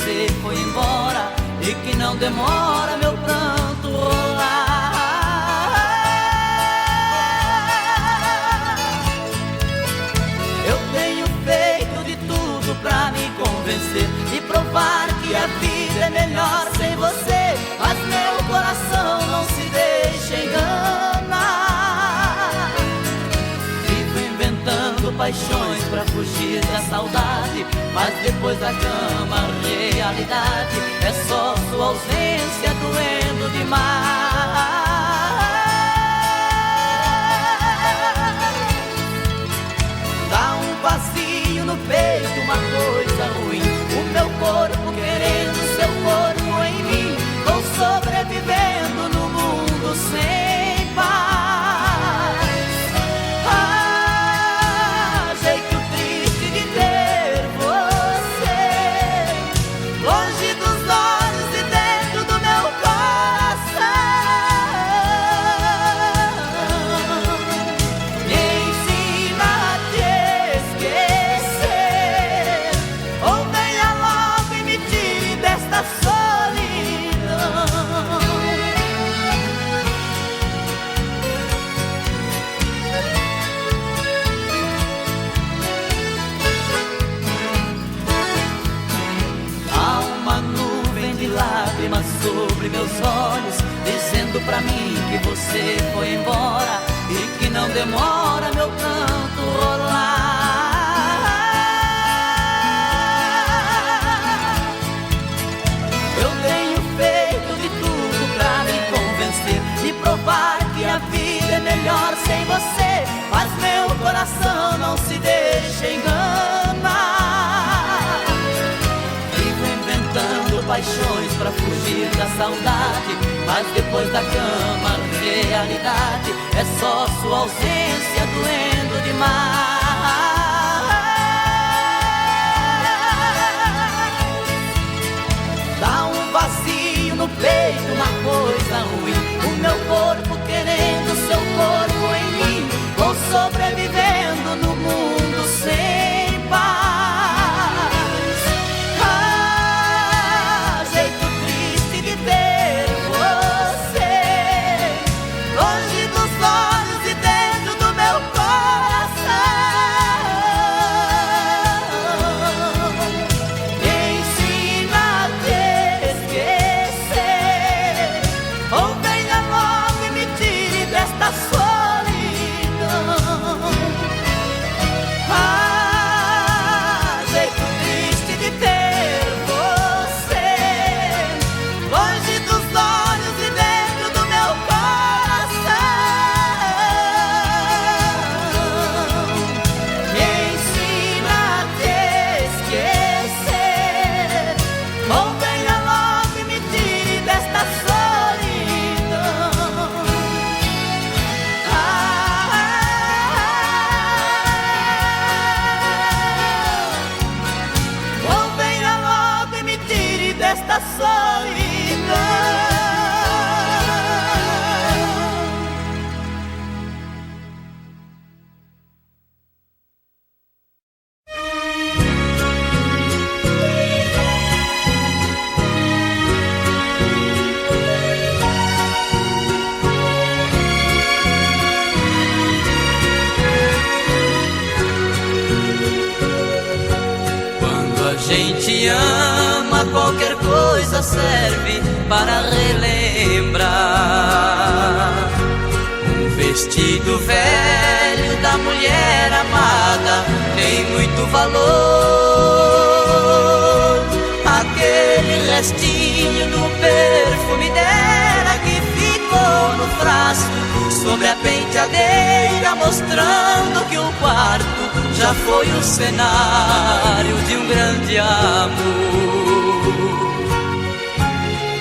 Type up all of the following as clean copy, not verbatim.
você foi embora e que não demora meu pranto rolar. Eu tenho feito de tudo pra me convencer e provar que a vida é melhor sem você, mas meu coração não se deixa enganar. Vivo inventando paixões pra fugir da saudade, mas depois da cama a realidade é só sua ausência doendo demais. Dá um vazio no peito, uma coisa ruim, o meu corpo querendo seu corpo em mim. Vou sobrevivendo no mundo sem paz. Ah, jeito triste de ter você longe dos olhos e dentro do meu coração. Me ensina a te esquecer, ou venha logo e me tire desta solidão. Há uma nuvem de lágrimas sobre meus olhos, dizendo pra mim que você foi embora e que não demora meu canto rolar. Eu tenho feito de tudo pra me convencer e provar que a vida é melhor sem você, mas meu coração não se deixa enganar. Vivo inventando paixões pra fugir da saudade, mas depois da cama a realidade é só sua ausência doendo demais. Dá um vazio no peito, uma coisa ruim, o meu corpo querendo seu corpo em mim. Vou sobrevivendo no mundo sem paz. Ah, jeito triste de ter você longe dos olhos e dentro do meu coração. Me ensina a te esquecer, ou venha logo e me tire desta solidão. Ah, jeito triste de ter você longe dos olhos e dentro do meu coração. Me ensina a te esquecer, ou venha logo e me tire desta solidão. Ou venha logo e me tire desta solidão. Quando a gente ama, qualquer coisa serve para relembrar. Um vestido velho da mulher amada tem muito valor. Aquele restinho do perfume dela que ficou no frasco sobre a penteadeira, mostrando que o quarto já foi o cenário de um grande amor.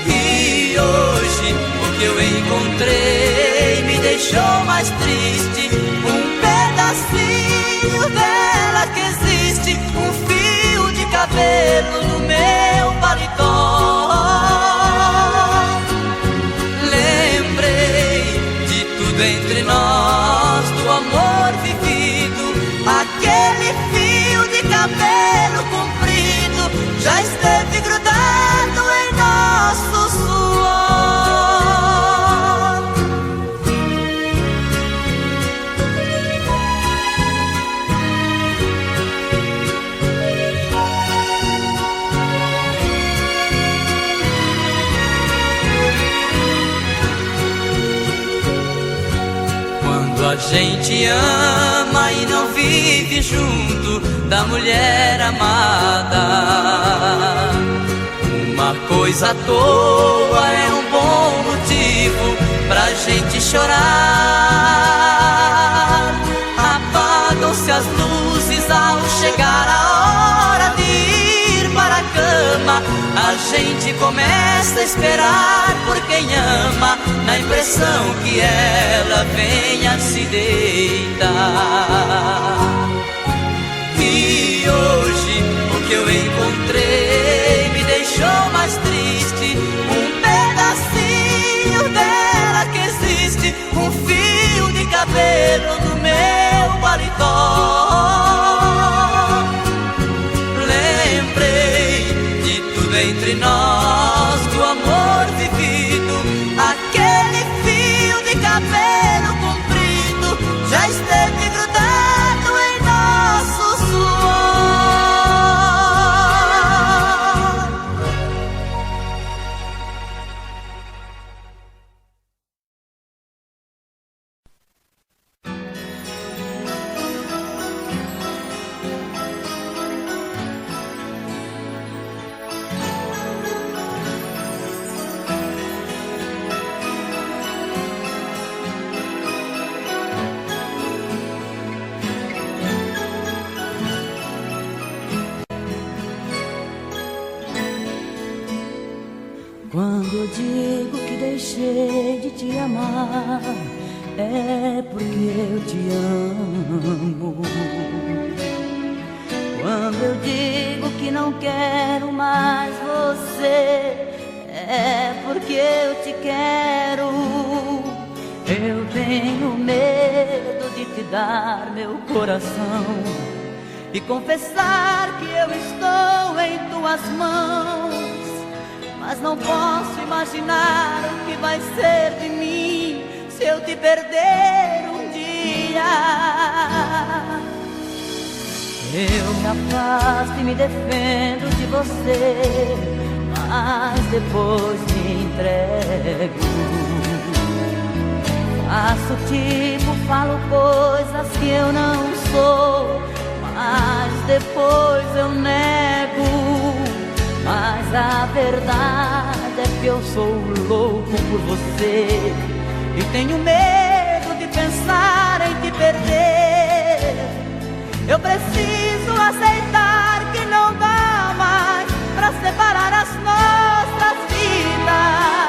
E hoje o que eu encontrei me deixou mais triste. Um pedacinho dela que existe, um fio de cabelo no meu paletó. Lembrei de tudo entre nós, do amor vivido. Aquele fio de cabelo comprido já esteve grudado A gente ama e não vive junto da mulher amada. Uma coisa à toa é um bom motivo pra gente chorar. Apagam-se as luzes ao chegar a hora de ir para a cama. A gente começa a esperar por quem ama, na impressão que ela venha se deitar. E hoje o que eu encontrei me deixou mais triste. Um pedacinho dela que existe, um fio de cabelo no meu paletó. Lembrei de tudo entre nós, do amor vivido. Aquele fio de cabelo comprido já esteve grudado em nosso suor. Quando eu digo que deixei de te amar, é porque eu te amo. Quando eu digo que não quero mais você, é porque eu te quero. Eu tenho medo de te dar meu coração e confessar que eu estou em tuas mãos. Mas não posso imaginar o que vai ser de mim se eu te perder um dia. Eu me afasto e me defendo de você, mas depois me entrego. Faço tipo, falo coisas que eu não sou, mas depois eu nego. Mas a verdade é que eu sou louco por você e tenho medo de pensar em te perder. Eu preciso aceitar que não dá mais pra separar as nossas vidas.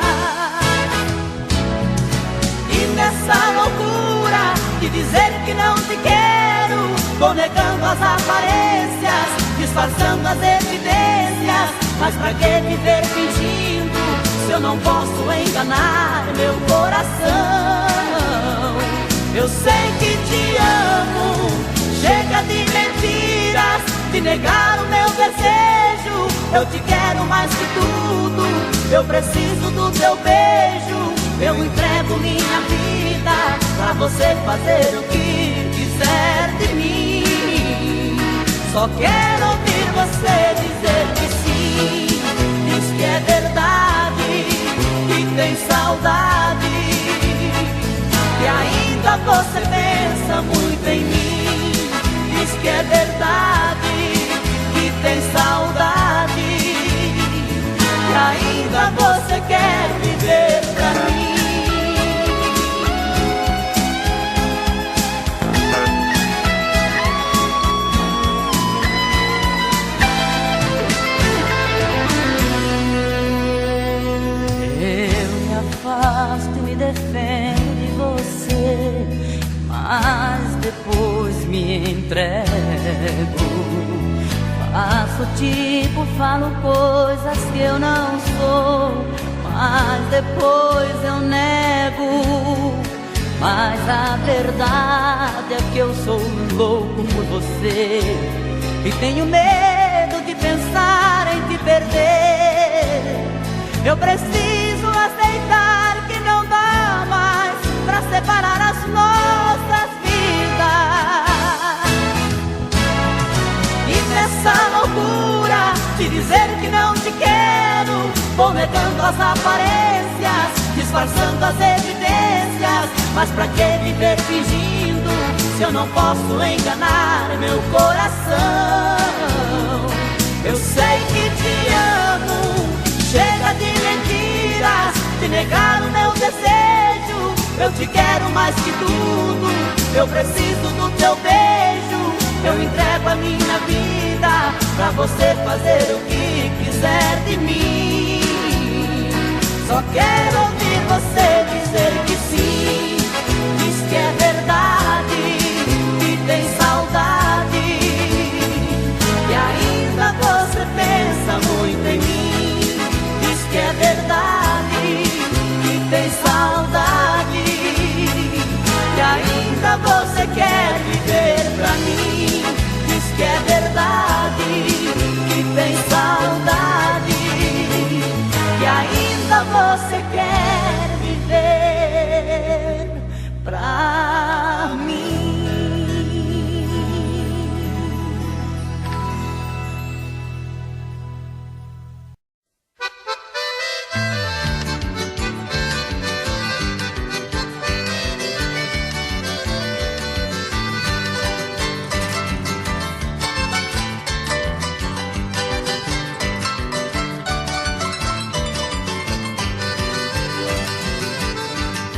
E nessa loucura de dizer que não te quero, vou negando as aparências, disfarçando as evidências. Mas pra que viver fingindo se eu não posso enganar meu coração? Eu sei que te amo, chega de mentiras, de negar o meu desejo. Eu te quero mais que tudo, eu preciso do teu beijo. Eu entrego minha vida pra você fazer o que quiser de mim. Só quero ouvir você dizer que sim. Diz que é verdade, que tem saudade, que ainda você pensa muito em mim. Diz que é verdade, que tem saudade, que ainda você quer viver pra mim. Afasto e me defendo de você, mas depois me entrego. Faço tipo, falo coisas que eu não sou, mas depois eu nego. Mas a verdade é que eu sou louco por você e tenho medo de pensar em te perder. Eu preciso aceitar que não dá mais pra separar as nossas vidas. E nessa loucura de dizer que não te quero, vou negando as aparências, disfarçando as evidências. Mas pra que viver fingindo, se eu não posso enganar meu coração? Eu sei que te amo, chega de mentiras, de negar o meu desejo. Eu te quero mais que tudo, eu preciso do teu beijo. Eu entrego a minha vida pra você fazer o que quiser de mim. Só quero ouvir você dizer que sim. Diz que é verdade, que tem saudade, que ainda você pensa muito em mim. Diz que é verdade, que tem saudade, que ainda você quer viver pra mim. Diz que é verdade, que tem saudade, que ainda você quer viver pra mim.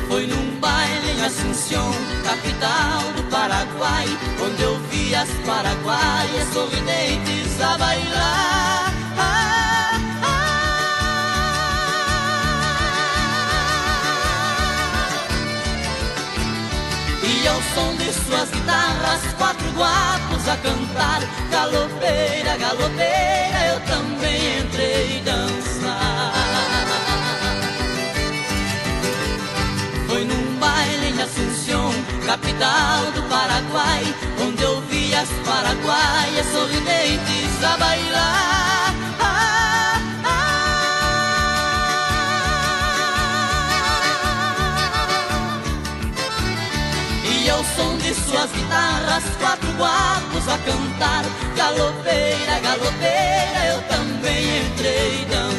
Foi num baile em Assunção, capital do Paraguai, onde eu vi as paraguaias sorridentes a bailar. E ao som de suas guitarras, 4 guapos a cantar. Galopeira, galopeira, eu também entrei dançar. Foi num baile em Assunção, capital do Paraguai, onde eu vi as paraguaias sorridentes a bailar. E ao som de suas guitarras, 4 guapos a cantar. Galopeira, galopeira, eu também entrei dançar.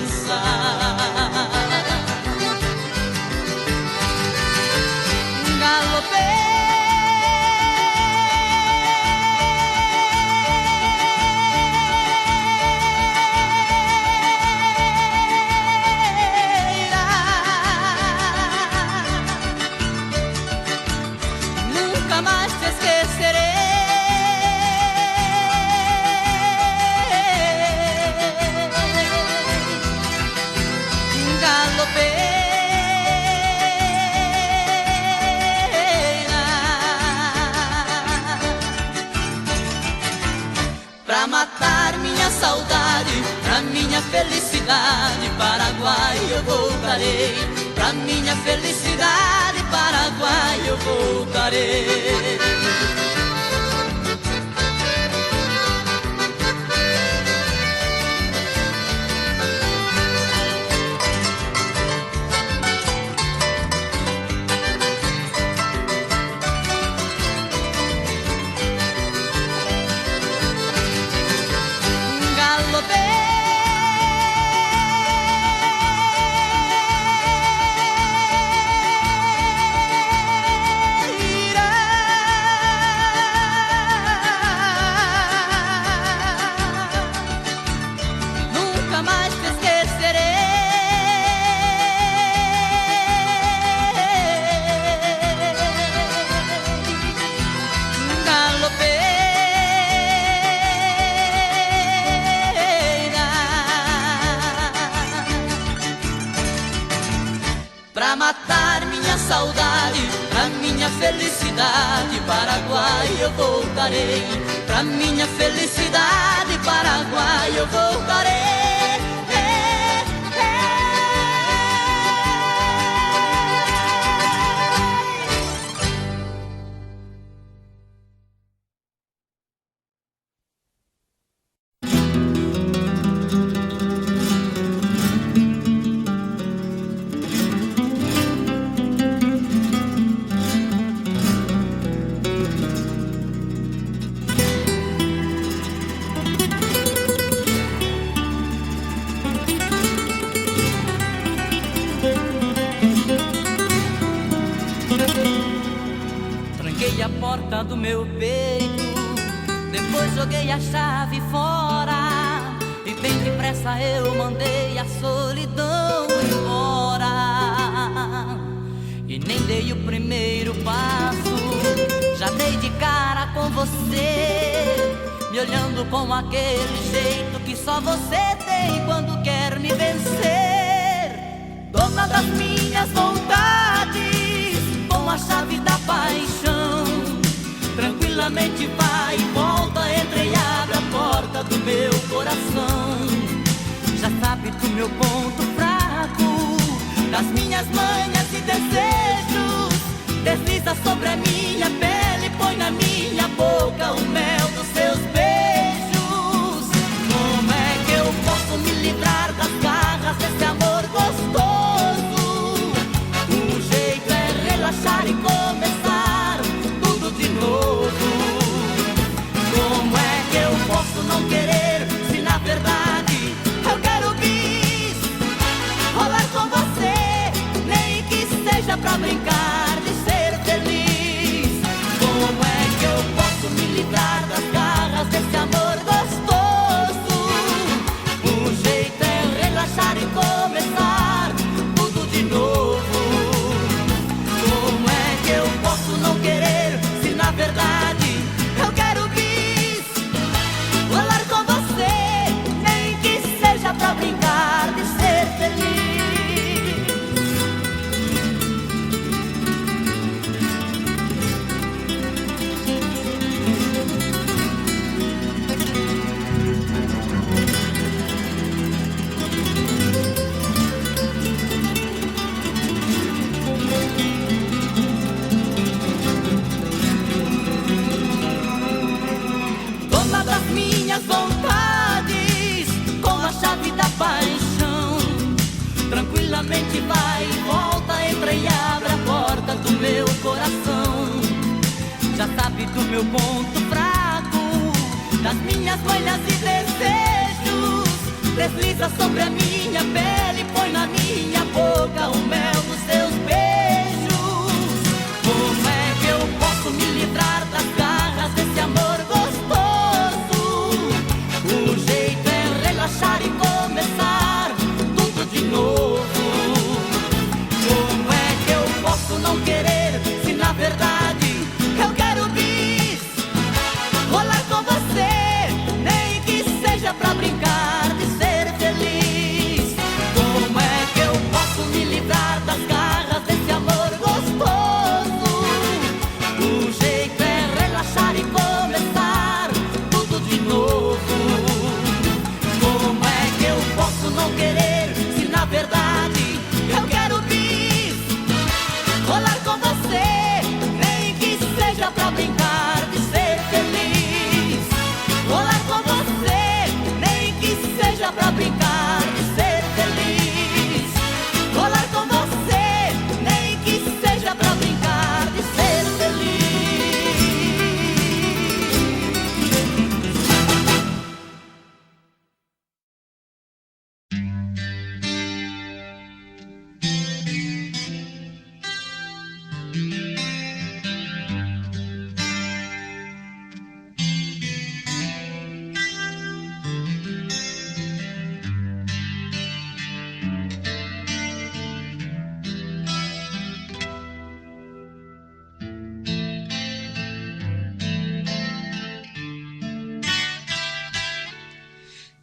Nunca mais te esquecerei. Pra matar minha saudade, pra minha felicidade, Paraguai eu voltarei. Pra minha felicidade, Paraguai eu voltarei. Pra matar minha saudade, pra minha felicidade, Paraguai eu voltarei. Pra minha felicidade, Paraguai eu voltarei. porta do meu peito. Depois joguei a chave fora e bem depressa eu mandei a solidão embora. E nem dei o primeiro passo, já dei de cara com você, me olhando com aquele jeito que só você tem quando quer me vencer. Dona das minhas vontades, com a chave da paixão, tranquilamente vai e volta, entra e abre a porta do meu coração. Já sabe do meu ponto fraco, das minhas manhas e desejos, desliza sobre a minha pele, põe na minha boca o mel dos seus beijos. Como é que eu posso me livrar das garras desse amor gostoso? O jeito é relaxar e começar tudo de novo. Como é que eu posso não querer, se na verdade eu quero bis, rolar com você, nem que seja pra brincar de ser feliz. Como é que eu posso me livrar das garras desse amor gostoso? O jeito é relaxar e começar tudo de novo. Como é que eu posso não querer, se na verdade eu quero bis, rolar com você, nem que seja pra brincar de ser feliz. Dona das minhas vontades, com a chave da paixão, tranquilamente vai e volta, entra e abre a porta do meu coração. Já sabe do meu ponto fraco, das minhas manhas e desejos, desliza sobre a minha pele, põe na minha boca o mel dos seus beijos. Como é que eu posso me livrar das garras desse amor gostoso? O jeito é relaxar e começar tudo de novo. Como é que eu posso não querer, se na verdade eu quero bis, rolar com você, nem que seja pra brincar de ser feliz. Como é que eu posso me livrar das garras desse amor gostoso? O jeito é relaxar e começar tudo de novo. Como é que eu posso não querer, se na verdade eu quero bis, rolar com você, nem que seja pra brincar de ser feliz. Rolar com você, nem que seja pra brincar de ser feliz. Rolar com você, nem que seja pra brincar de ser feliz.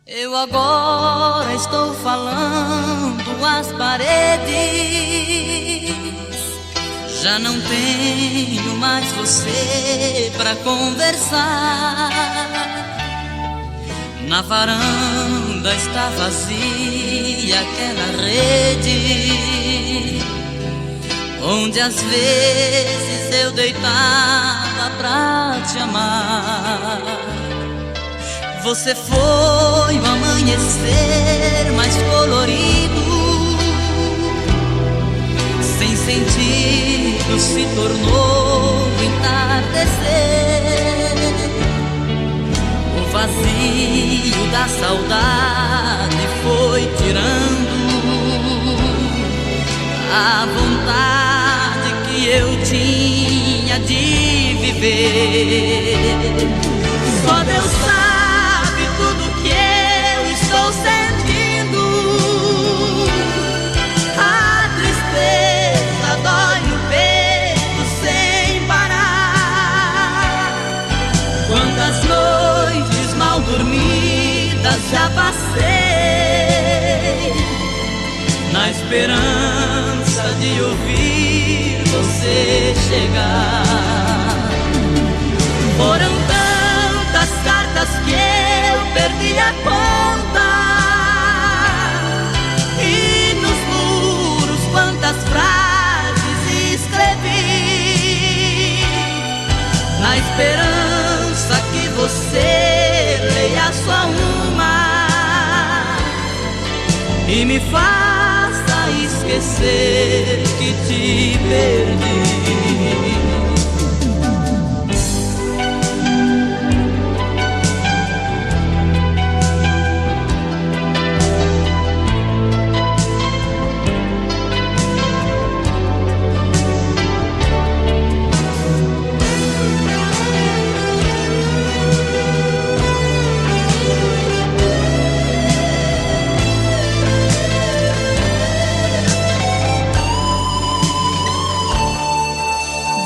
Eu agora estou falando às paredes, já não tenho mais você pra conversar. Na varanda está vazia aquela rede onde às vezes eu deitava pra te amar. Você foi o amanhecer mais colorido, sem sentido se tornou o entardecer. O vazio da saudade foi tirando a vontade que eu tinha de viver. Só Deus sabe tudo que eu estou sentindo. A tristeza dói no peito sem parar. Quantas noites mal dormidas já passei, na esperança de ouvir você chegar. Foram tantas cartas que eu perdi a conta, e nos muros quantas frases escrevi, na esperança que você leia só uma e me faça esquecer que te perdi.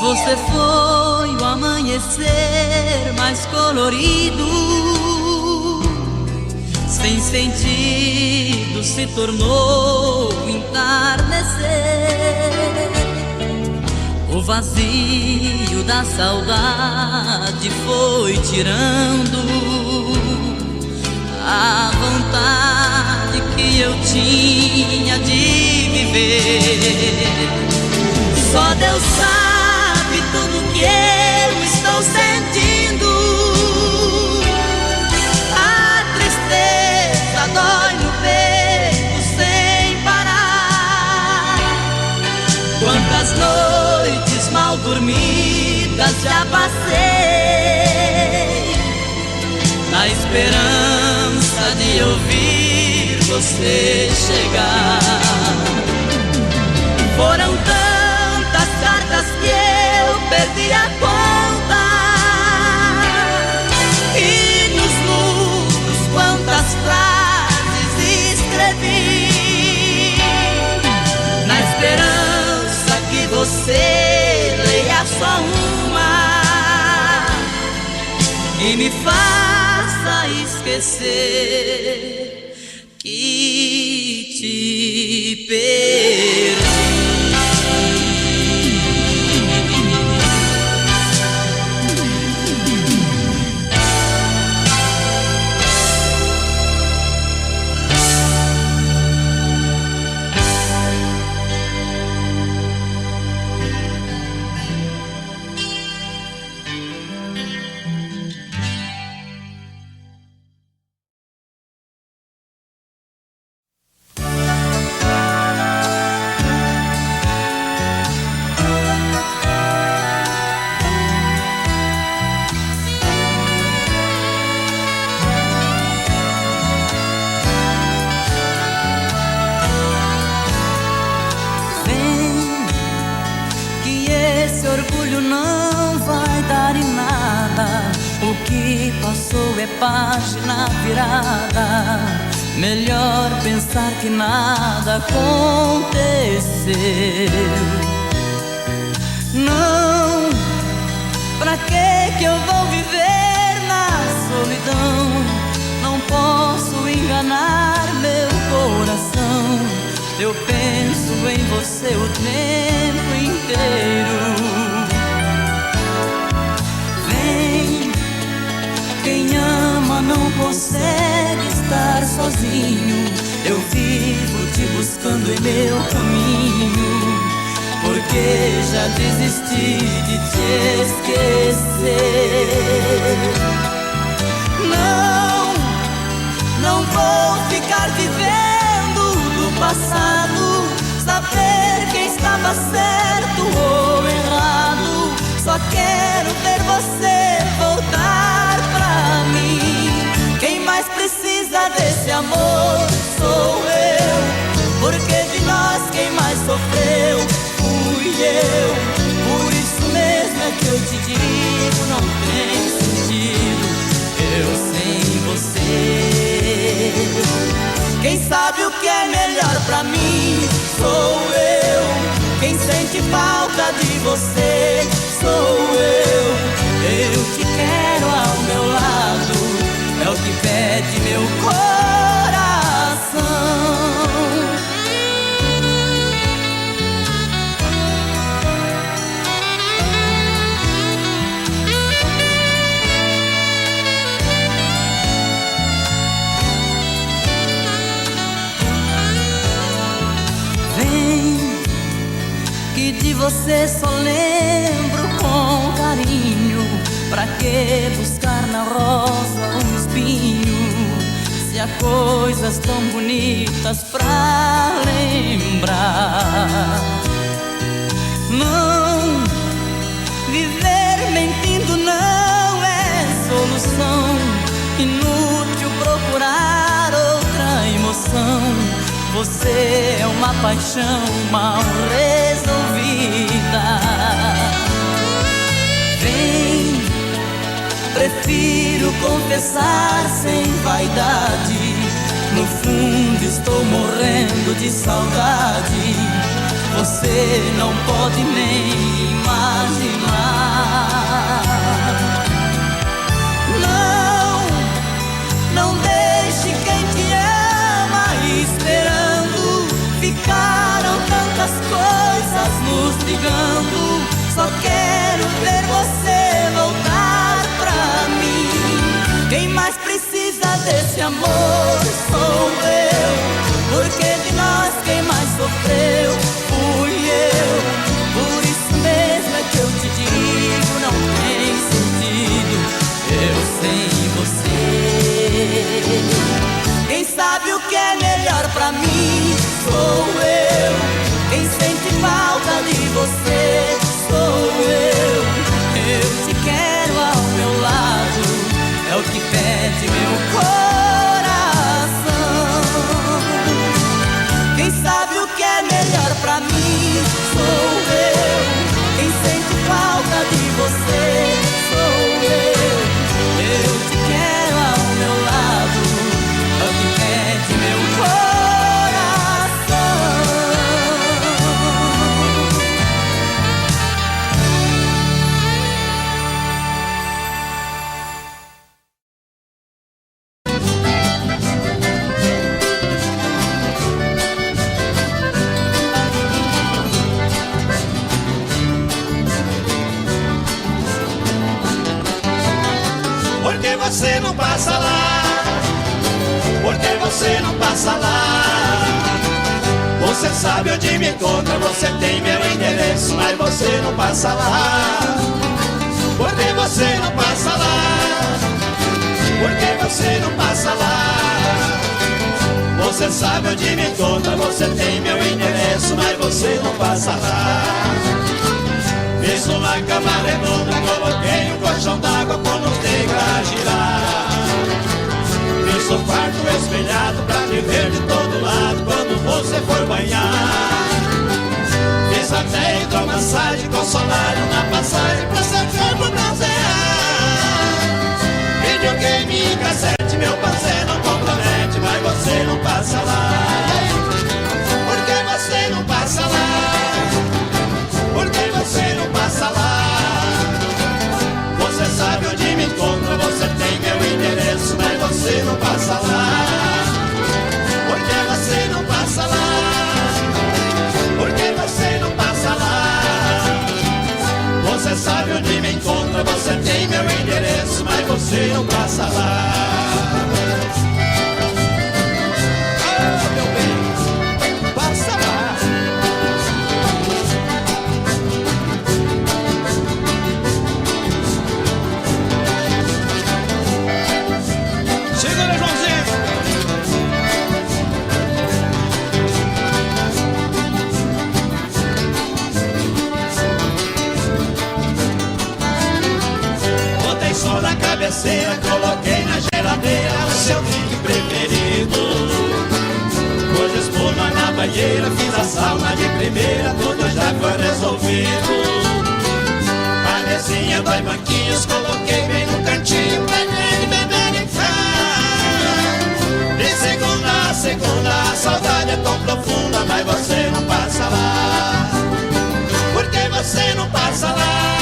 Você foi o amanhecer mais colorido, sem sentido se tornou entardecer. O vazio da saudade foi tirando a vontade que eu tinha de viver. Só Deus sabe tudo que eu estou sentindo. A tristeza dói no peito sem parar. Quantas noites mal dormidas já passei, na esperança de ouvir você chegar. Foram tantas cartas que eu perdi a conta, e nos muros quantas frases escrevi, na esperança que você leia só uma e me faça esquecer que te perdi. É página virada, melhor pensar que nada aconteceu. Não, pra que eu vou viver na solidão? Não posso enganar meu coração. Eu penso em você o tempo inteiro. Quem ama não consegue estar sozinho. Eu vivo te buscando em meu caminho, porque já desisti de te esquecer. Não, não vou ficar vivendo do passado, saber quem estava certo ou errado. Só quero ver você voltar pra mim. Quem mais precisa desse amor sou eu, porque de nós quem mais sofreu fui eu. Por isso mesmo mesmo é que eu te digo, não tem sentido eu sem você. Quem sabe o que é melhor pra mim sou eu. Quem sente falta de você sou eu. Eu te quero ao meu lado, é o que pede meu coração. Vem, que de você só lembro com carinho. Pra que buscar na rosa um espinho, se há coisas tão bonitas pra lembrar? Não, viver mentindo não é solução. Inútil procurar outra emoção. Você é uma paixão mal resolvida. Vem, prefiro confessar sem vaidade. No fundo estou morrendo de saudade. Você não pode nem imaginar. Não, não deixe quem te ama esperando. Ficaram tantas coisas nos ligando. Só quero ver você voltar pra mim. Quem mais precisa desse amor sou eu. Porque de nós quem mais sofreu fui eu. Por isso mesmo é que eu te digo, não tem sentido eu sem você. Quem sabe o que é melhor pra mim sou eu. Quem sente falta de você sou eu. Eu te quero ao meu lado, é o que pede meu coração. Quem sabe o que é melhor pra mim sou eu. Quem sente falta de você sou eu. Eu te quero ao meu lado, é o que pede meu coração. Você não passa lá, porque você não passa lá. Você sabe onde me encontra, você tem meu endereço, mas você não passa lá, porque você não passa lá, porque você não passa lá. Você sabe onde me encontra, você tem meu endereço, mas você não passa lá. Fiz uma cama redonda, coloquei um colchão d'água com manteiga pra girar. Fiz um quarto espelhado pra me ver de todo lado quando você for banhar. Fiz até hidromassagem com solário na passagem pra seu corpo bronzear. Videogame e cassete, meu parceiro não compromete, mas você não passa lá. Porque você não passa lá, porque você não passa lá. Você sabe onde me encontra, você tem meu endereço, mas você não passa lá. Porque você não passa lá, porque você não passa lá. Você sabe onde me encontra, você tem meu endereço, mas você não passa lá. Oh, meu bem, passa lá. Segura, Joãozinho. Botei sol na cabeceira, coloquei na geladeira o seu drink preferido. Pus espuma na banheira, fiz a sauna de primeira, tudo já foi resolvido. tinha 2 banquinhos, coloquei bem no cantinho, bebendo, bebendo e de segunda a segunda, a saudade é tão profunda, mas você não passa lá. Por que você não passa lá?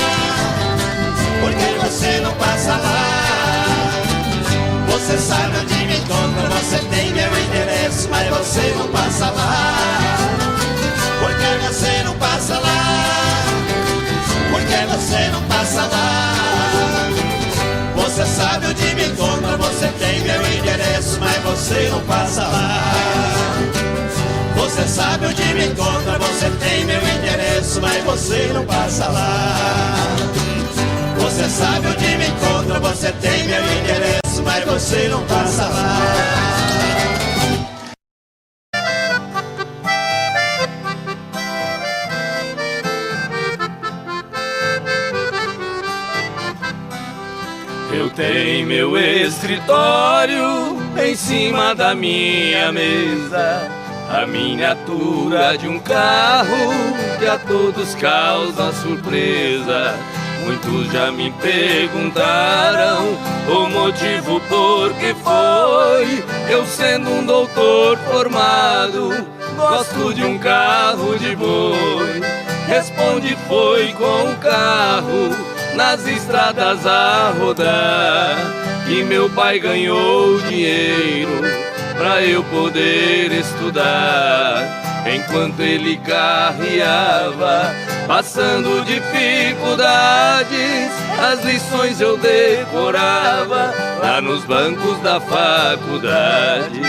Por que você não passa lá? Você sabe onde me encontra, você tem meu endereço, mas você não passa lá. Por que você não passa lá? Por que você não passa lá? Você sabe onde me encontra, você tem meu endereço, mas você não passa lá. Você sabe onde me encontra, você tem meu endereço, mas você não passa lá. Você sabe onde me encontra, você tem meu endereço, mas você não passa lá. Eu tenho meu escritório em cima da minha mesa, a miniatura de um carro que a todos causa surpresa. Muitos já me perguntaram o motivo por que foi. Eu sendo um doutor formado, gosto de um carro de boi. Responde, foi com o carro nas estradas a rodar que meu pai ganhou dinheiro pra eu poder estudar. Enquanto ele carreava, passando dificuldades, as lições eu decorava lá nos bancos da faculdade.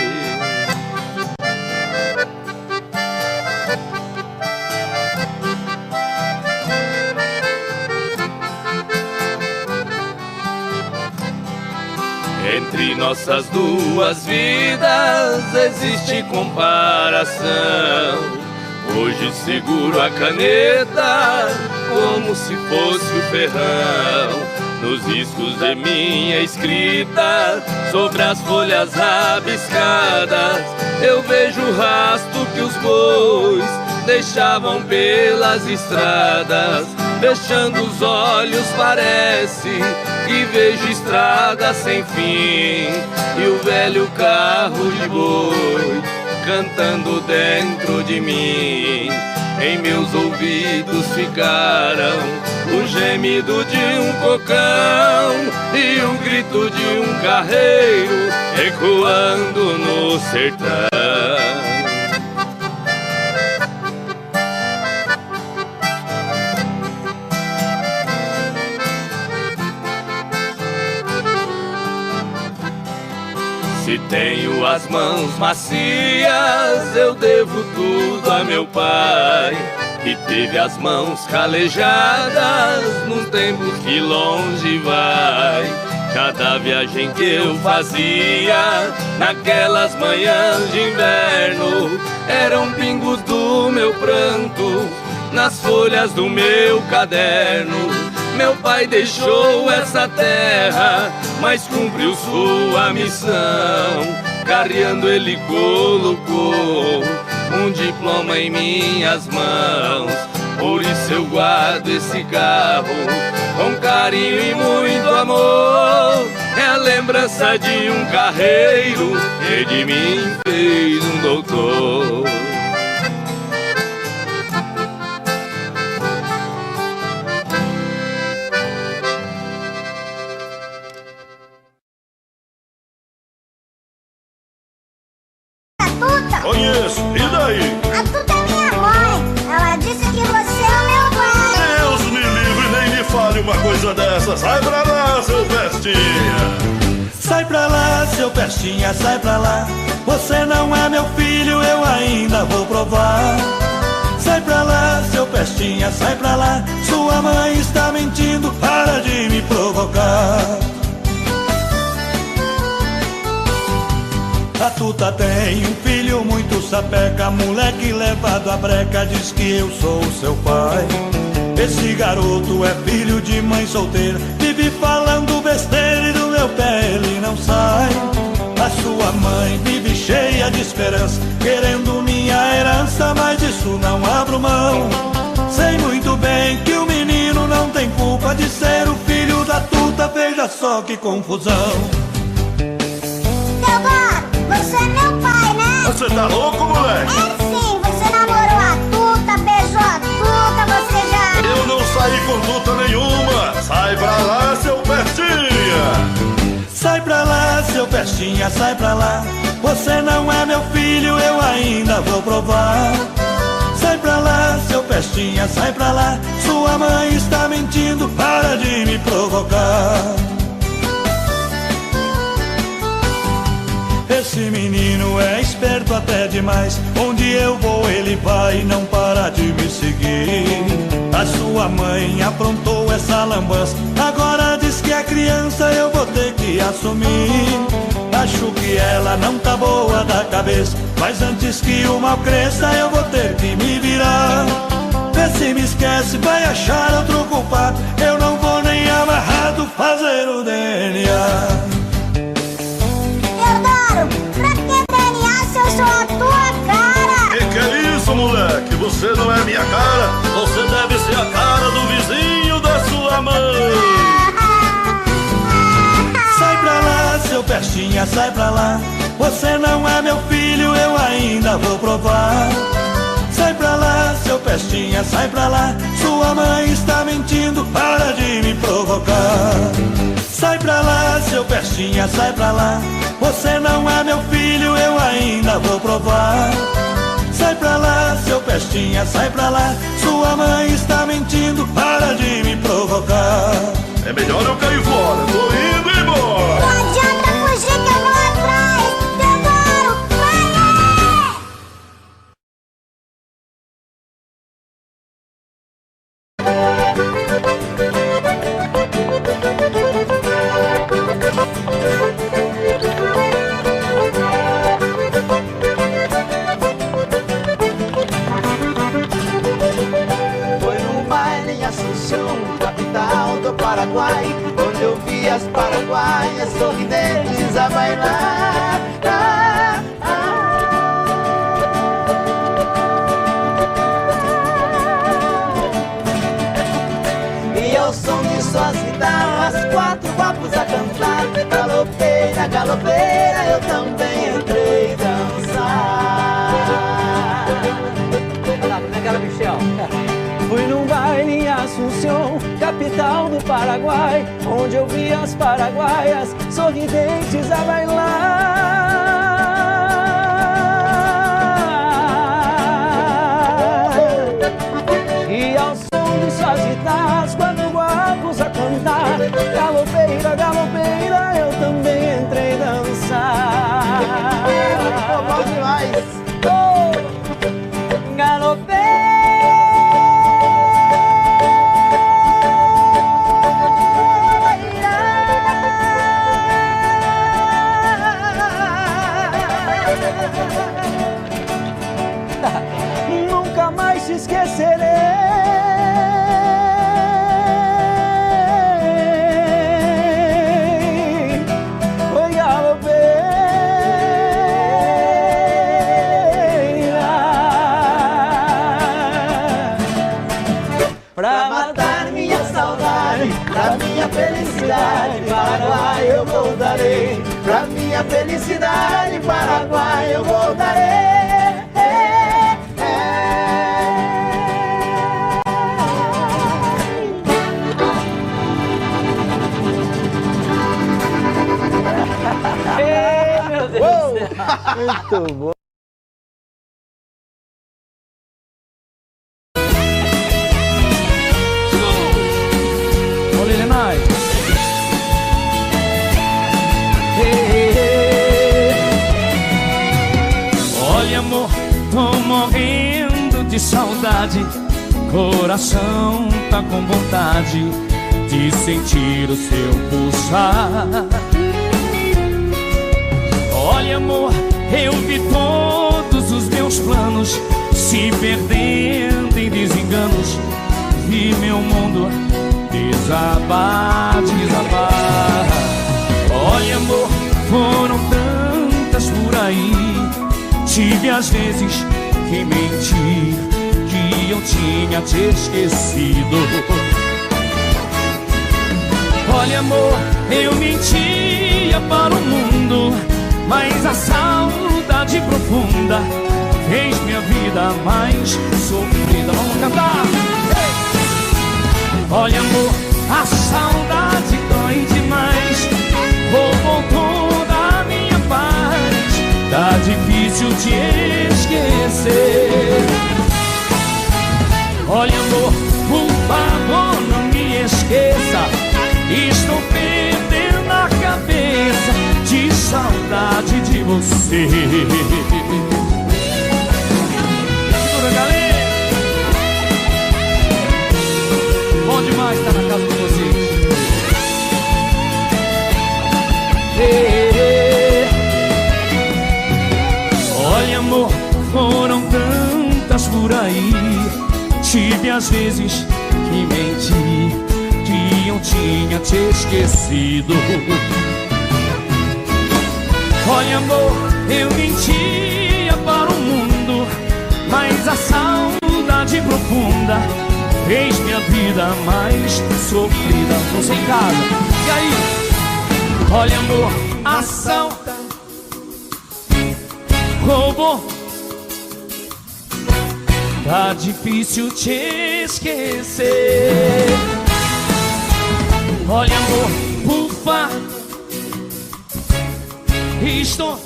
Entre nossas duas vidas existe comparação. Hoje seguro a caneta como se fosse o ferrão. Nos riscos de minha escrita, sobre as folhas rabiscadas, eu vejo o rastro que os bois deixavam pelas estradas. Fechando os olhos parece que vejo estrada sem fim, e o velho carro de boi cantando dentro de mim. Em meus ouvidos ficaram o gemido de um cocão e o grito de um carreiro ecoando no sertão. Se tenho as mãos macias, eu devo tudo a meu pai, que teve as mãos calejadas nos tempos que longe vai. Cada viagem que eu fazia naquelas manhãs de inverno eram pingos do meu pranto nas folhas do meu caderno. Meu pai deixou essa terra, mas cumpriu sua missão. Carreando ele colocou um diploma em minhas mãos. Por isso eu guardo esse carro com carinho e muito amor. É a lembrança de um carreiro que de mim fez um doutor. Conheço, e daí? A Tuta é minha mãe. Ela disse que você é o meu pai. Deus me livre, nem me fale uma coisa dessa. Sai pra lá, seu Pestinha. Sai pra lá, seu Pestinha, sai pra lá. Você não é meu filho, eu ainda vou provar. Sai pra lá, seu Pestinha, sai pra lá. Sua mãe está mentindo, para de me provocar. A Tuta tem um filho muito sapeca, moleque levado à breca, diz que eu sou seu pai. Esse garoto é filho de mãe solteira, vive falando besteira e do meu pé ele não sai. A sua mãe vive cheia de esperança, querendo minha herança, mas disso não abro mão. Sei muito bem que o menino não não tem culpa de ser o filho da tuta. Veja só que confusão. Teodoro, você é meu pai, né? Você tá louco, moleque? É sim, você namorou a tuta, beijou a tuta, você já... Eu não saí com tuta nenhuma. Sai pra lá, seu Pestinha. Sai pra lá, seu Pestinha, sai pra lá. Você não é meu filho, eu ainda vou provar. Sai pra lá, seu Pestinha, sai pra lá. Sua mãe está mentindo, para de me provocar. Esse menino é esperto até demais. Onde eu vou ele vai e não para de me seguir. A sua mãe aprontou essa lambança, agora diz que é criança, eu vou ter que assumir. Acho que ela não tá boa da cabeça, mas antes que o mal cresça eu vou ter que me virar. Vê se me esquece, vai achar outro culpado. Eu não vou nem amarrado fazer o DNA. Teodoro, pra que DNA se eu sou a tua cara? Que é isso, moleque? Você não é minha cara. Você deve ser a cara do vizinho da sua mãe. Sai pra lá, seu Pestinha, sai pra lá. Você não é meu filho, eu ainda vou provar. Sai pra lá, seu Pestinha, sai pra lá. Sua mãe está mentindo, para de me provocar. Sai pra lá, seu Pestinha, sai pra lá. Você não é meu filho, eu ainda vou provar. Sai pra lá, seu Pestinha, sai pra lá. Sua mãe está mentindo, para de me provocar. É melhor eu cair fora, tô indo embora. Não adianta fugir que eu vou atrás. Teodoro, vai! Foi no baile em Assunção, capital do Paraguai, onde eu vi as paraguaias sorridentes a bailar. E ao som de suas guitarras, quatro guapos a cantar. Galopeira, galopeira, eu também entrei dançar. Olha lá, como é que era, Michel? Fui num baile em Assunção, capital do Paraguai, onde eu vi as paraguaias sorridentes a bailar. E ao som de suas guitarras, quando guapos a cantar. Galopeira, galopeira, eu também entrei dançar. Ficou bom demais. Oh, galopeira. Nunca mais te esquecerei. Foi galopeira Pra matar minha saudade, pra minha felicidade, Paraguai eu voltarei. Pra minha felicidade, Paraguai eu voltarei. Ei, meu Deus do céu. Muito bom. Olha ele mais. Olha, amor, tô morrendo de saudade. Coração tá com vontade de sentir o seu pulsar. Olha, amor, eu vi todos os meus planos se perdendo em desenganos. Vi meu mundo desabar, desabar. Olha, amor, foram tantas por aí. Tive às vezes que mentir, que eu tinha te esquecido. Olha, amor, eu mentia para o mundo, mas a saudade profunda fez minha vida mais sofrida. Vamos cantar! Olha, amor, a saudade dói demais, roubou toda a minha paz. Tá difícil te esquecer. Olha, amor, por favor, não me esqueça. Estou perdendo a cabeça de saudade de você. Segura, galera. Bom demais estar na casa de vocês. Olha, amor, foram tantas por aí. Tive às vezes que mentir, que eu tinha te esquecido. Olha, amor, eu mentia para o mundo, mas a saudade profunda fez minha vida mais sofrida. Não sei em casa. E aí? Olha, amor, a saudade roubou. Tá difícil te esquecer. Olha, amor, por favor, estou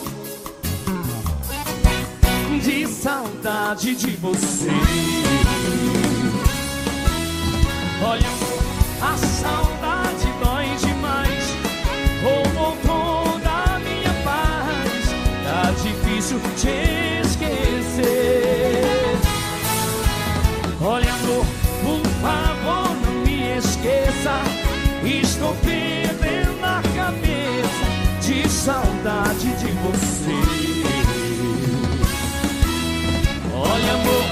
de saudade de você. Olha, amor, a saudade dói demais, roubou toda a minha paz. Tá difícil te esquecer. Olha, amor, por favor, não me esqueça. Estou perdendo a cabeça de saudade de você. Olha, amor,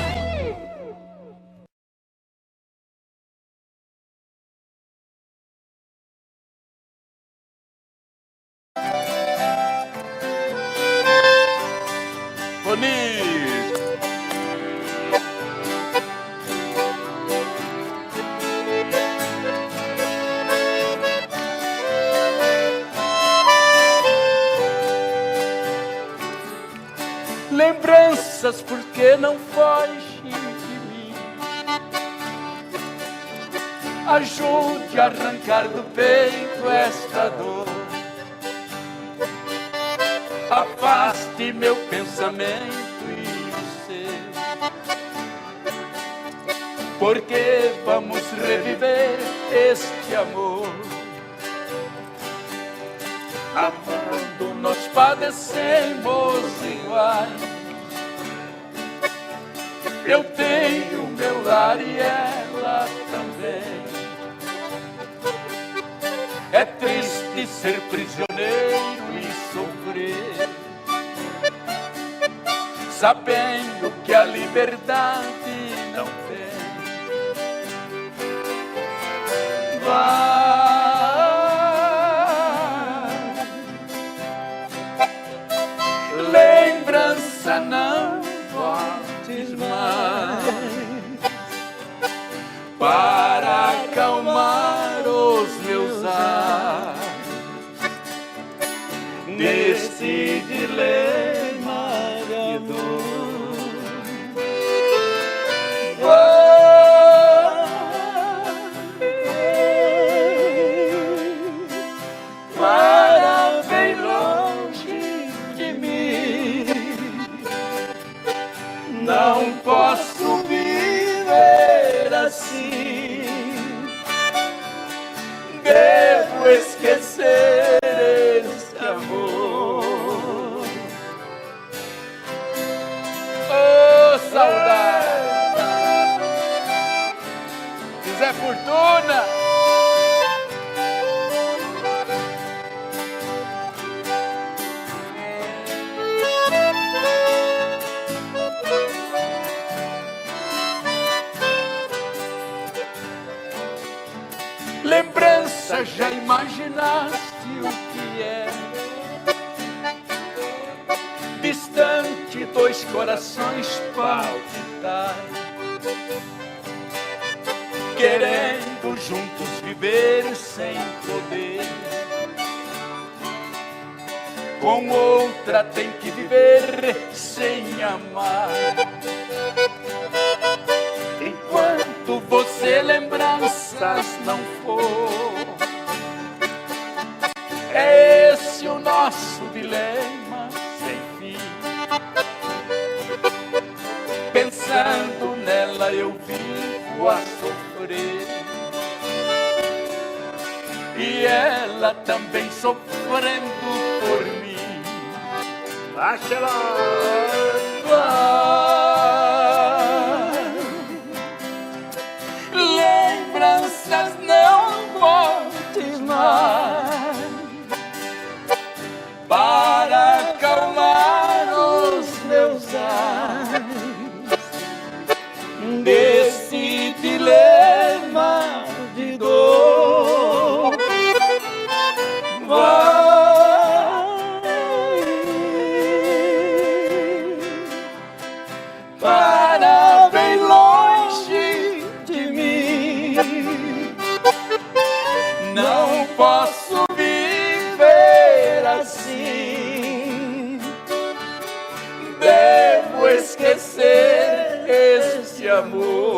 bonito. Lembranças, porque não foge de mim. Ajude a arrancar do peito esta dor. Afaste meu pensamento e o seu, porque vamos reviver este amor. Amando nós padecemos iguais. Eu tenho meu lar e ela também. É triste ser prisioneiro e sofrer, sabendo que a liberdade não tem. Vai, lembrança, não voltes mais, para acalmar os meus ais neste dilema de dor. Para bem longe de mim, não posso viver assim. Devo esquecer esse amor. Oh, saudade! Zé Fortuna! Lembrança, já imaginaste o que é? Distante, dois corações palpitar, querendo quanto juntos viver sem poder. Com outra tem que viver sem amar. Enquanto você lembranças não for, é esse o nosso dilema sem fim. Pensando nela eu vivo a sofrer, e ela também sofrendo por mim. Lembranças não voltem mais para acalmar os meus ais desse dilema de dor. Para bem longe de mim, não posso viver assim. Devo esquecer este amor.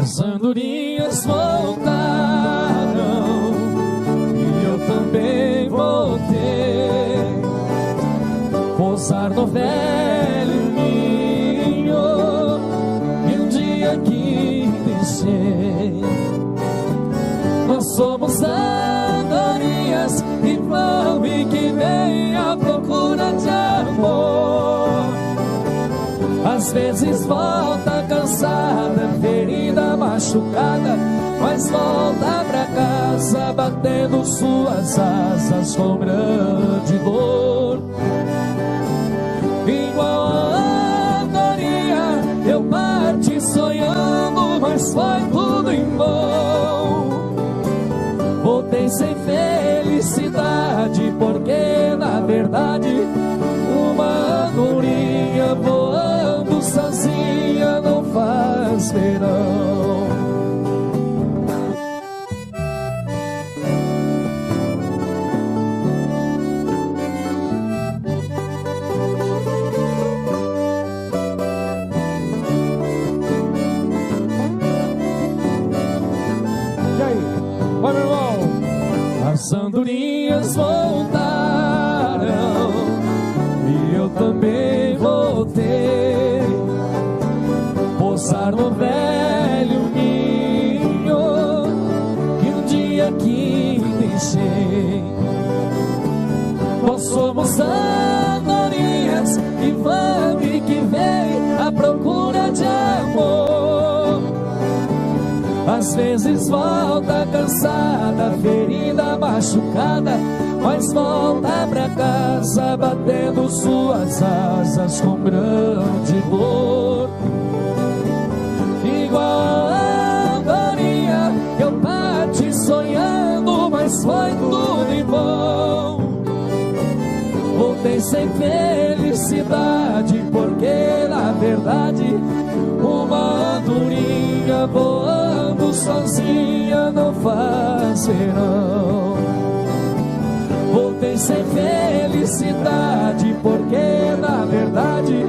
As andorinhas voltaram e eu também voltei. Pousar no velho ninho e um dia que deixei. Nós somos andorinhas que vão e que vêm à procura de amor. Às vezes volta cansada, ferida, machucada, mas volta pra casa batendo suas asas com grande dor. Igual a andorinha eu parti sonhando, mas foi tudo em vão. Voltei sem felicidade, porque na verdade uma andorinha voando sozinha não faz verão. E aí? Vai, meu irmão! As andorinhas voltaram e eu também voltei. Pousar no velho ninho e um dia que deixei. Nós somos andorinhas que vão e que vêm à procura de amor. Às vezes volta cansada, ferida, machucada, mas volta pra casa batendo suas asas com grande dor. Igual a andorinha eu parti sonhando, mas foi tudo em vão. Voltei sem felicidade, porque na verdade uma andorinha voando sozinha não faz verão. Voltei sem felicidade, porque na verdade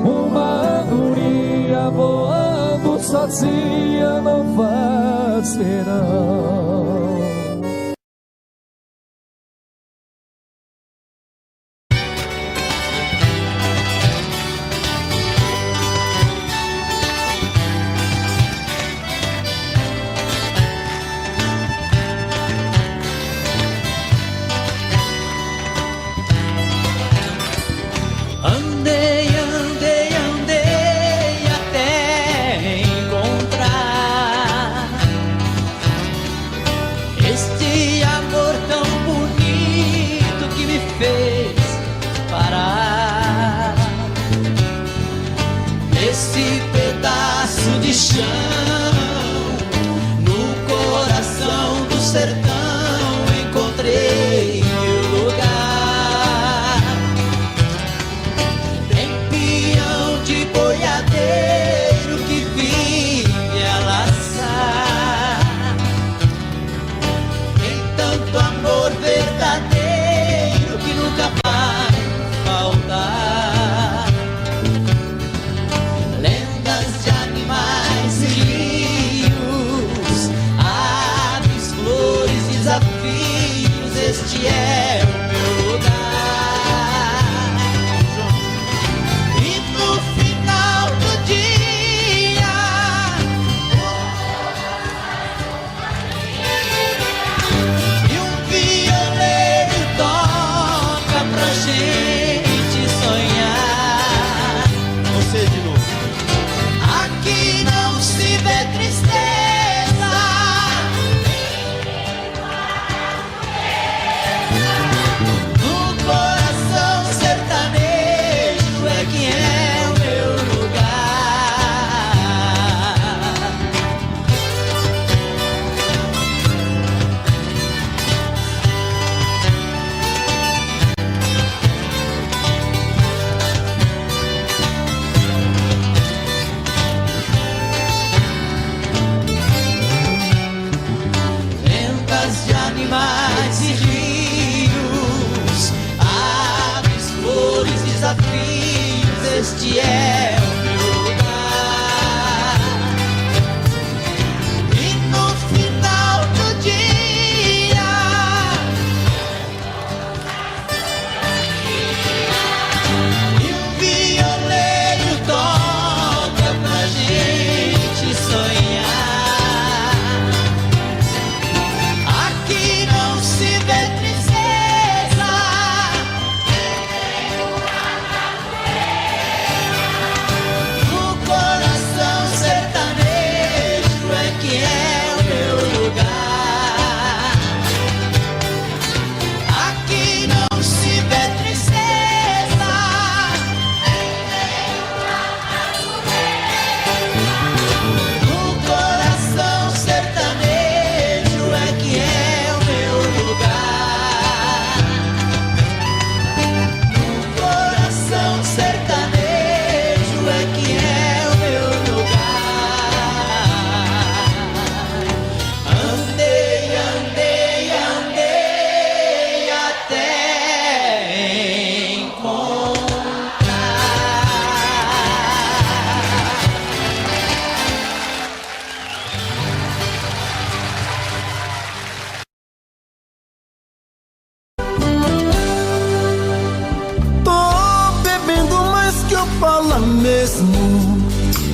uma andorinha voando sozinha não faz verão. Andei, andei, andei até encontrar este é o meu lugar. E no final do dia, e um violeiro toca pra gente sonhar. Você de novo. Aqui não se vê tristeza, no coração sertanejo é que é o meu lugar. Ventas de animais e rios, aves, flores, desafios, este é o meu lugar. E no final do dia, e um violeiro toca pra gente sonhar. Aqui não se vê tristeza, no coração sertanejo é que é o meu lugar. Aqui não se vê tristeza, no coração sertanejo é que é o meu lugar. No coração sertanejo é que é o meu lugar. Andei, andei, andei até encontrar. Tô bebendo mais que eu falo mesmo.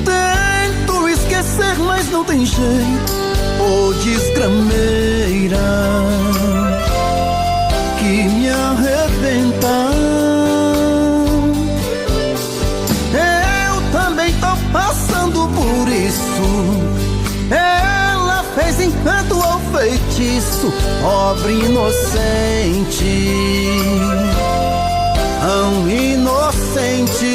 Tento esquecer, mas não tem jeito. Ô desgrameira que me arrebenta. Eu também tô passando por isso. Ela fez encanto ou feitiço, pobre inocente, tão inocente.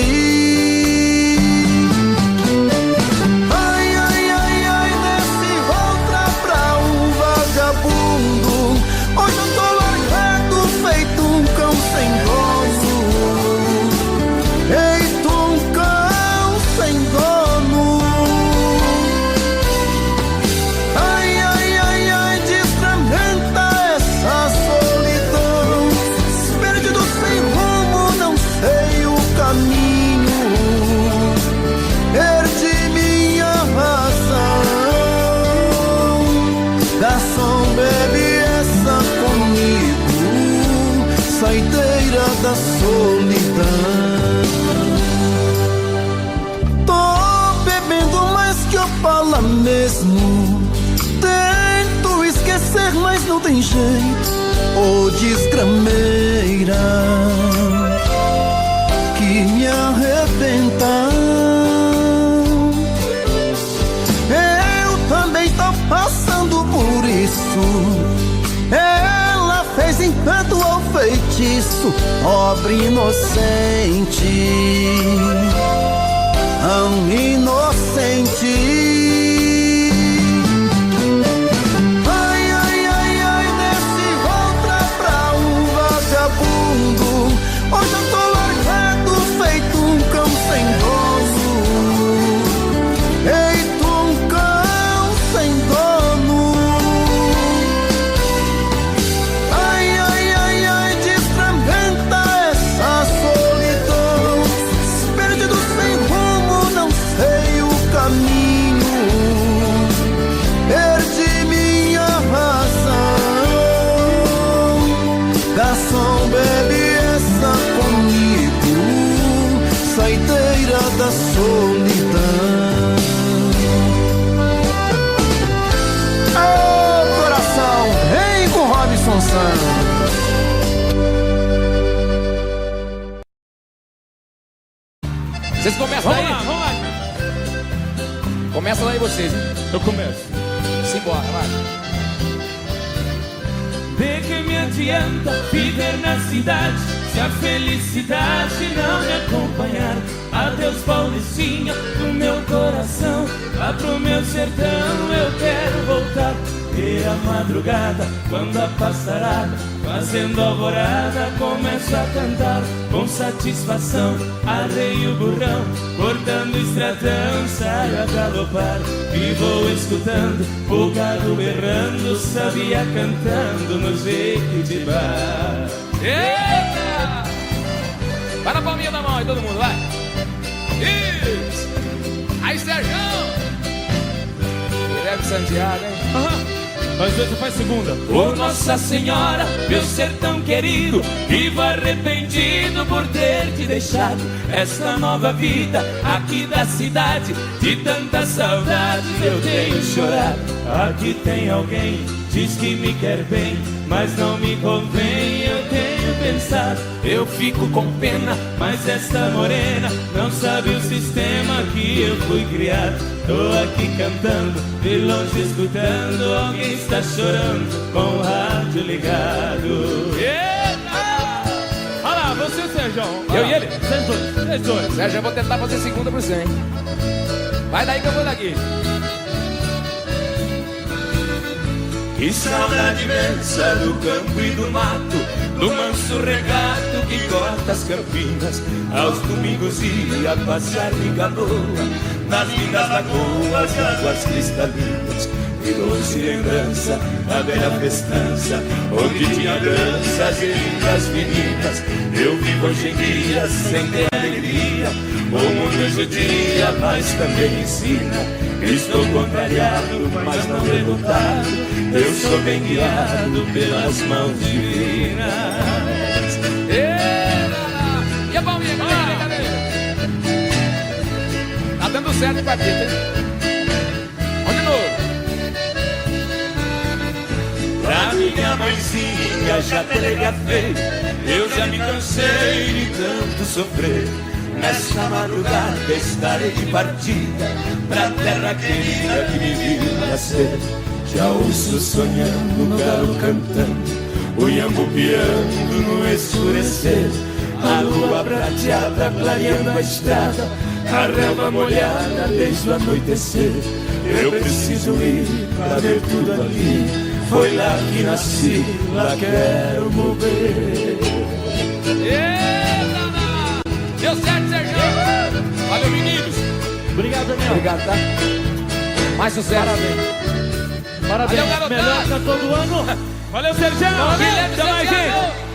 Ai, ai, ai, ai, desce outra pra um vagabundo. Hoje eu tô largado, feito um cão sem dono. Feito um cão sem dono. Ai, ai, ai, ai, desfragmenta essa solidão. Perdido sem rumo, não sei o caminho. Perdi minha razão. Garçom, bebe essa comigo, saideira da solidão. Tô bebendo mais que eu falo mesmo. Tento esquecer, mas não tem jeito. Ô desgrameira que me arrebenta. Eu também tô passando por isso. Ela fez encanto ou feitiço, pobre inocente, tão inocente. Ai, ai, ai, ai, desce outra pra um vagabundo. Hoje eu tô largado, feito um cão sem dono. Feito um cão sem dono. Ai, ai, ai, ai, desfragmenta essa solidão. Perdido sem rumo, não sei o caminho. coração, bebe essa comigo, saideira da solidão. Ô coração, vem com Robson Santos. Vocês começam aí? Vamos lá. Começa lá aí vocês, hein? Eu começo. Simbora, vai. De que me adianta viver na cidade se a felicidade não me acompanhar? Adeus, Paulistinha, do meu coração, lá pro meu sertão eu quero voltar. E a madrugada, quando a passarada, fazendo alvorada, começo a cantar com satisfação. Arreio o burrão, cortando o estradão, saio a galopar e vou escutando o gado berrando, sabia cantando no jeito de bar. Eita! Vai na palminha da mão aí, todo mundo, vai. Isso! Aí, Sérgio! Guilherme Santiago, hein? Aham. Mas você faz segunda. Ô Nossa Senhora, meu sertão querido, vivo arrependido por ter te deixado esta nova vida aqui da cidade. De tantas saudades eu tenho chorado. Aqui tem alguém, diz que me quer bem, mas não me convém, eu tenho pensado. Eu fico com pena, mas esta morena não sabe o sistema que eu fui criado. Tô aqui cantando, de longe escutando, alguém está chorando com o rádio ligado. Eita! Olha lá, você, Sérgio. Eu e ele? Vocês dois. Sérgio, eu vou tentar fazer segunda pro 100. Vai daí que eu vou daqui. Que saudade imensa do campo e do mato, do manso regato que corta as campinas. Aos domingos ia passear de canoa nas lindas lagoas de águas cristalinas. E doce lembrança da velha festança, onde tinha danças e lindas meninas. Eu vivo hoje em dia sem ter alegria, o mundo judia, mas também ensina. Estou contrariado, mas não derrotado, eu sou bem guiado pelas mãos divinas. E a palminha, cadê? Tá dando certo o quarteto, hein? Vamos de novo. Pra minha mãezinha já telegrafei, eu já me cansei de tanto sofrer. Nesta madrugada estarei de partida pra terra querida que me viu nascer. Já ouço sonhando no galo cantando, o iambu piando no escurecer. A lua prateada clareando a estrada, a relva molhada desde o anoitecer. Eu preciso ir pra ver tudo ali, foi lá que nasci, lá quero morrer. Deu certo, Sérgio! Valeu, meninos! Obrigado, Daniel. Obrigado, tá? Mais sucesso! Parabéns! Valeu, Melhor cantor do ano! Valeu, Sérgio! Guilherme Até mais, Santiago. gente!